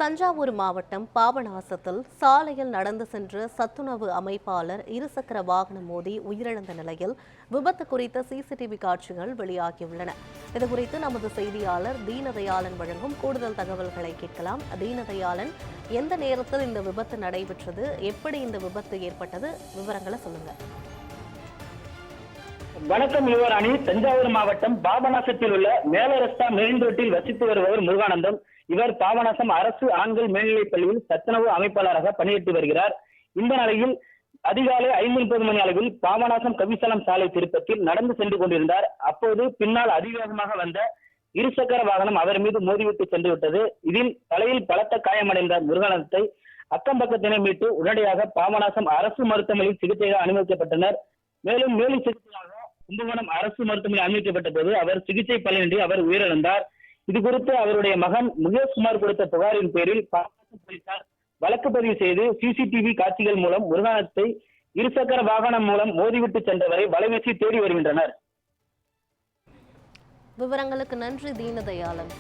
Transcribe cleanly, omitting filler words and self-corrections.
தஞ்சாவூர் மாவட்டம் பாபநாசத்தில் சாலையில் நடந்து சென்ற சத்துணவு அமைப்பாளர் இருசக்கர வாகனம் மோதி உயிரிழந்த நிலையில் விபத்து குறித்த சிசிடிவி காட்சிகள் வெளியாகியுள்ளன. இதுகுறித்து நமது செய்தியாளர் தீனதயாளன் வழங்கும் கூடுதல் தகவல்களை கேட்கலாம். தீனதயாளன், எந்த நேரத்தில் இந்த விபத்து நடைபெற்றது, எப்படி இந்த விபத்து ஏற்பட்டது, விவரங்களை சொல்லுங்க. வணக்கம் யுவராணி. தஞ்சாவூர் மாவட்டம் பாபநாசத்தில் உள்ள மேலரஸ்தா மெயின் ரோட்டில் வசித்து வருபவர் முருகானந்தம். இவர் பாபநாசம் அரசு ஆண்கள் மேல்நிலைப் பள்ளியில் சத்துணவு அமைப்பாளராக பணியாற்றி வருகிறார். இந்த நிலையில் அதிகாலை 5:30 மணி அளவில் பாபநாசம் கவிசலம் சாலை திருப்பத்தில் நடந்து சென்று கொண்டிருந்தார். அப்போது பின்னால் அதிவேகமாக வந்த இருசக்கர வாகனம் அவர் மீது மோதிவிட்டு சென்று விட்டது. இதில் தலையில் பலத்த காயமடைந்த முருகானந்தத்தை அக்கம் பக்கத்தினர் மீட்டு உடனடியாக பாபநாசம் அரசு மருத்துவமனையில் சிகிச்சையாக அனுமதிக்கப்பட்டனர். மேலும் சிகிச்சையாக கும்பகோணம் அரசு மருத்துவமனையில் அனுமதிக்கப்பட்ட போது அவர் சிகிச்சை பலனின்றி அவர் உயிரிழந்தார். இது குறித்து அவருடைய மகன் முகேஷ்குமார் கொடுத்த புகாரின் பேரில் பாபநாசம் போலீசார் வழக்கு பதிவு செய்து சிசிடிவி காட்சிகள் மூலம் முருகானந்தத்தை இருசக்கர வாகனம் மூலம் மோதிவிட்டு சென்றவரை வலைவீசி தேடி வருகின்றனர். விவரங்களுக்கு நன்றி தீனதயாளன்.